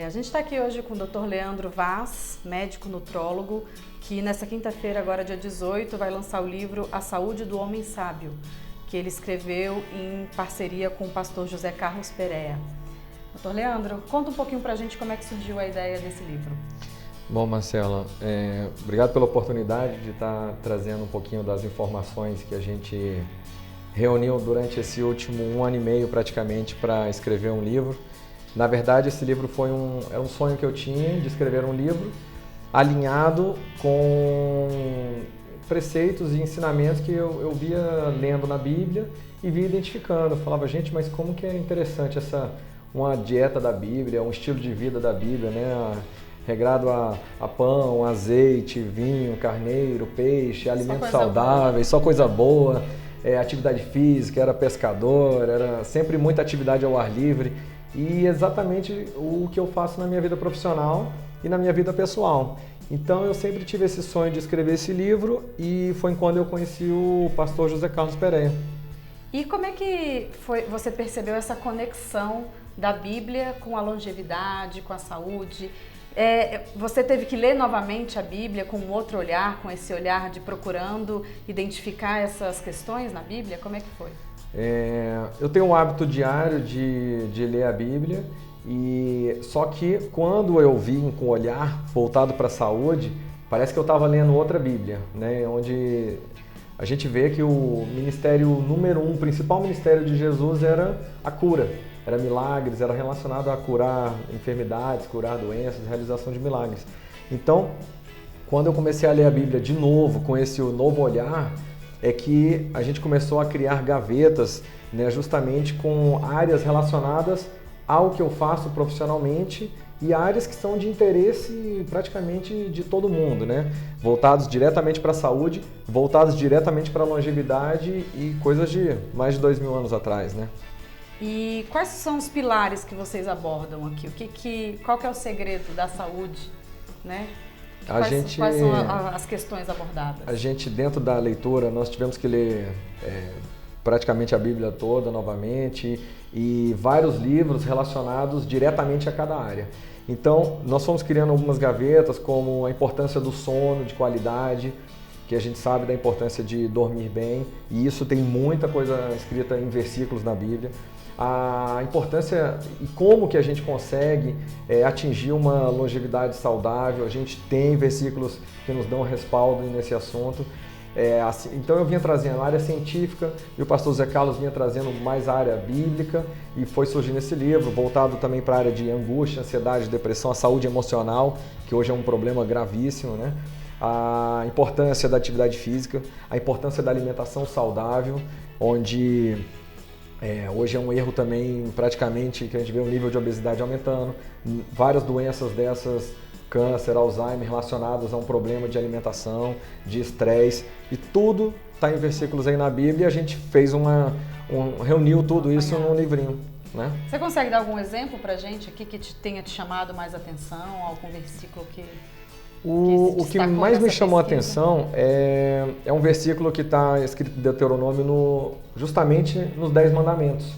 A gente está aqui hoje com o Dr. Leandro Vaz, médico nutrólogo, que nessa quinta-feira, agora dia 18, vai lançar o livro A Saúde do Homem Sábio, que ele escreveu em parceria com o pastor José Carlos Perea. Dr. Leandro, conta um pouquinho pra gente como é que surgiu a ideia desse livro. Bom, Marcela, obrigado pela oportunidade de estar trazendo um pouquinho das informações que a gente reuniu durante esse último 1 ano e meio praticamente para escrever um livro. Na verdade, esse livro era um sonho que eu tinha de escrever um livro alinhado com preceitos e ensinamentos que eu via lendo na Bíblia e via identificando. Eu falava, gente, mas como que é interessante uma dieta da Bíblia, um estilo de vida da Bíblia, né? Regrado a pão, azeite, vinho, carneiro, peixe, alimentos saudáveis, só coisa boa, atividade física, era pescador, era sempre muita atividade ao ar livre. E exatamente o que eu faço na minha vida profissional e na minha vida pessoal. Então eu sempre tive esse sonho de escrever esse livro e foi quando eu conheci o pastor José Carlos Perea. E como é que você percebeu essa conexão da Bíblia com a longevidade, com a saúde? Você teve que ler novamente a Bíblia com um outro olhar, com esse olhar de procurando identificar essas questões na Bíblia? Como é que foi? Eu tenho um hábito diário de ler a Bíblia, só que quando eu vim com o olhar voltado para a saúde, parece que eu estava lendo outra Bíblia, né? Onde a gente vê que o ministério número 1, o principal ministério de Jesus era a cura, era milagres, era relacionado a curar enfermidades, curar doenças, realização de milagres. Então, quando eu comecei a ler a Bíblia de novo, com esse novo olhar, é que a gente começou a criar gavetas, né, justamente com áreas relacionadas ao que eu faço profissionalmente e áreas que são de interesse praticamente de todo mundo, né? Voltados diretamente para a saúde, voltados diretamente para a longevidade e coisas de mais de 2000 anos atrás, né? E quais são os pilares que vocês abordam aqui? Qual que é o segredo da saúde, né? Quais são as questões abordadas? A gente, dentro da leitura, nós tivemos que ler praticamente a Bíblia toda novamente e vários livros relacionados diretamente a cada área. Então, nós fomos criando algumas gavetas, como a importância do sono de qualidade, que a gente sabe da importância de dormir bem, e isso tem muita coisa escrita em versículos na Bíblia. A importância e como que a gente consegue atingir uma longevidade saudável. A gente tem versículos que nos dão respaldo nesse assunto. Então eu vinha trazendo a área científica e o pastor Zé Carlos vinha trazendo mais a área bíblica e foi surgindo esse livro, voltado também para a área de angústia, ansiedade, depressão, a saúde emocional, que hoje é um problema gravíssimo, né? A importância da atividade física, a importância da alimentação saudável, onde hoje é um erro também praticamente que a gente vê o nível de obesidade aumentando, várias doenças dessas, câncer, Alzheimer, relacionadas a um problema de alimentação, de estresse, e tudo está em versículos aí na Bíblia e a gente fez reuniu tudo isso num livrinho, né? Você consegue dar algum exemplo pra gente aqui que tenha te chamado mais atenção, algum versículo que o que mais me chamou a atenção é um versículo que está escrito em Deuteronômio justamente nos 10 mandamentos,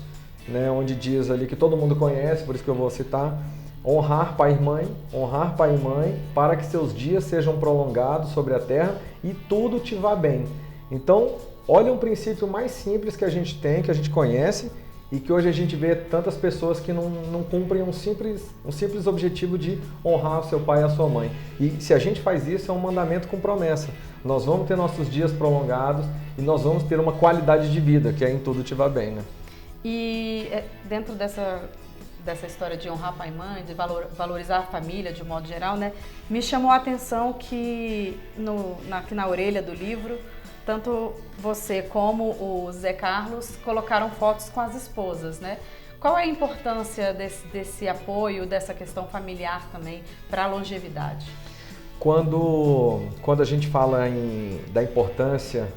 né? Onde diz ali que todo mundo conhece, por isso que eu vou citar: honrar pai e mãe, para que seus dias sejam prolongados sobre a terra e tudo te vá bem. Então, olha um princípio mais simples que a gente tem, que a gente conhece, e que hoje a gente vê tantas pessoas que não cumprem um simples objetivo de honrar o seu pai e a sua mãe. E se a gente faz isso, é um mandamento com promessa. Nós vamos ter nossos dias prolongados e nós vamos ter uma qualidade de vida, que é em tudo te vá bem, né? E dentro dessa história de honrar pai e mãe, de valorizar a família de um modo geral, né? Me chamou a atenção que aqui na orelha do livro, tanto você como o Zé Carlos colocaram fotos com as esposas, né? Qual é a importância desse apoio, dessa questão familiar também para a longevidade? Quando a gente fala da importância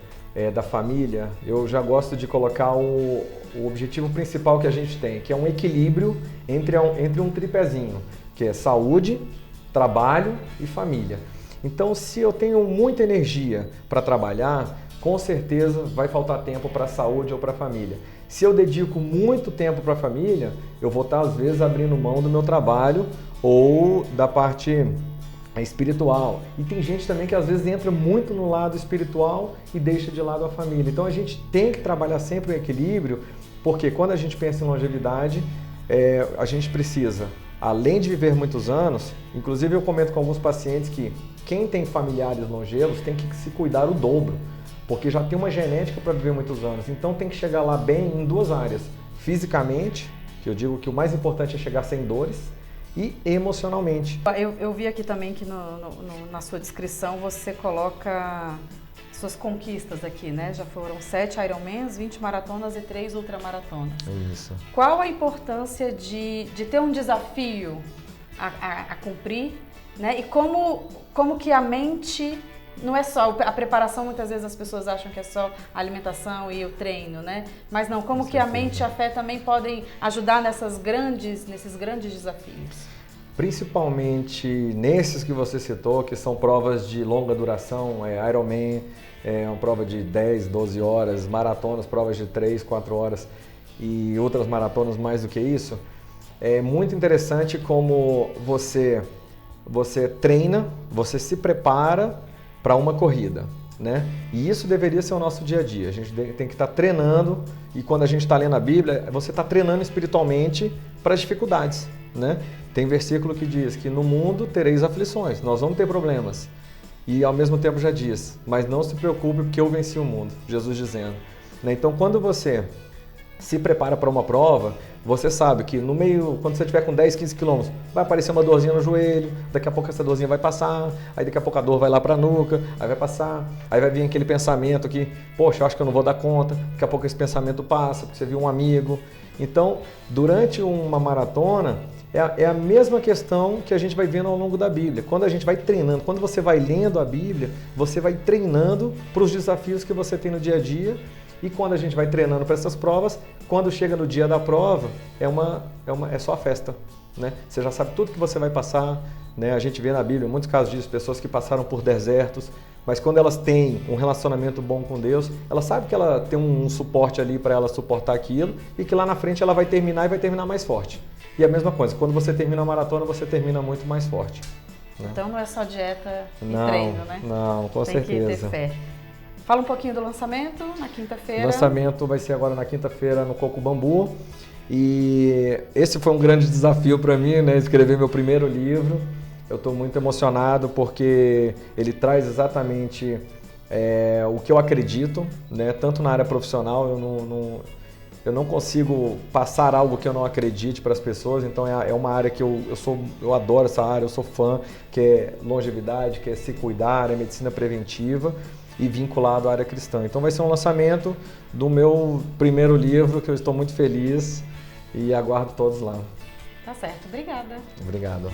da família, eu já gosto de colocar o objetivo principal que a gente tem, que é um equilíbrio entre um tripézinho, que é saúde, trabalho e família. Então, se eu tenho muita energia para trabalhar, com certeza vai faltar tempo para a saúde ou para a família. Se eu dedico muito tempo para a família, eu vou estar às vezes abrindo mão do meu trabalho ou da parte espiritual. E tem gente também que às vezes entra muito no lado espiritual e deixa de lado a família. Então a gente tem que trabalhar sempre o equilíbrio, porque quando a gente pensa em longevidade, a gente precisa, além de viver muitos anos, inclusive eu comento com alguns pacientes que quem tem familiares longevos tem que se cuidar o dobro, porque já tem uma genética para viver muitos anos. Então tem que chegar lá bem em duas áreas. Fisicamente, que eu digo que o mais importante é chegar sem dores, e emocionalmente. Eu vi aqui também que na sua descrição você coloca suas conquistas aqui, né? Já foram 7 Ironmans, 20 maratonas e 3 ultramaratonas. Isso. Qual a importância de ter um desafio a cumprir, né? E como que a mente... Não é só a preparação, muitas vezes as pessoas acham que é só a alimentação e o treino, né? Mas não, como que a mente e a fé também podem ajudar nesses grandes desafios? Principalmente nesses que você citou, que são provas de longa duração, Ironman, uma prova de 10, 12 horas, maratonas, provas de 3, 4 horas e outras maratonas mais do que isso. É muito interessante como você treina, você se prepara para uma corrida, né? E isso deveria ser o nosso dia a dia. A gente tem que estar treinando, e quando a gente está lendo a Bíblia, você está treinando espiritualmente para as dificuldades, né? Tem versículo que diz que no mundo tereis aflições, nós vamos ter problemas. E ao mesmo tempo já diz, mas não se preocupe porque eu venci o mundo, Jesus dizendo, né? Então quando você se prepara para uma prova, você sabe que no meio, quando você estiver com 10, 15 quilômetros, vai aparecer uma dorzinha no joelho, daqui a pouco essa dorzinha vai passar, aí daqui a pouco a dor vai lá para a nuca, aí vai passar, aí vai vir aquele pensamento que, poxa, eu acho que eu não vou dar conta, daqui a pouco esse pensamento passa, porque você viu um amigo. Então, durante uma maratona, é a mesma questão que a gente vai vendo ao longo da Bíblia. Quando a gente vai treinando, quando você vai lendo a Bíblia, você vai treinando para os desafios que você tem no dia a dia. E quando a gente vai treinando para essas provas, quando chega no dia da prova, é só a festa, né? Você já sabe tudo que você vai passar, né? A gente vê na Bíblia muitos casos disso, pessoas que passaram por desertos, mas quando elas têm um relacionamento bom com Deus, ela sabe que ela tem um suporte ali para ela suportar aquilo e que lá na frente ela vai terminar e vai terminar mais forte. E a mesma coisa, quando você termina a maratona, você termina muito mais forte, né? Então não é só dieta e treino, né? Não, com certeza. Tem que ter fé. Fala um pouquinho do lançamento, na quinta-feira. O lançamento vai ser agora na quinta-feira no Coco Bambu. E esse foi um grande desafio para mim, né? Escrever meu primeiro livro. Eu estou muito emocionado porque ele traz exatamente o que eu acredito, né? Tanto na área profissional, eu não consigo passar algo que eu não acredite para as pessoas. Então é uma área que eu adoro essa área, eu sou fã, que é longevidade, que é se cuidar, é medicina preventiva e vinculado à área cristã. Então vai ser um lançamento do meu primeiro livro, que eu estou muito feliz e aguardo todos lá. Tá certo, obrigada. Obrigado.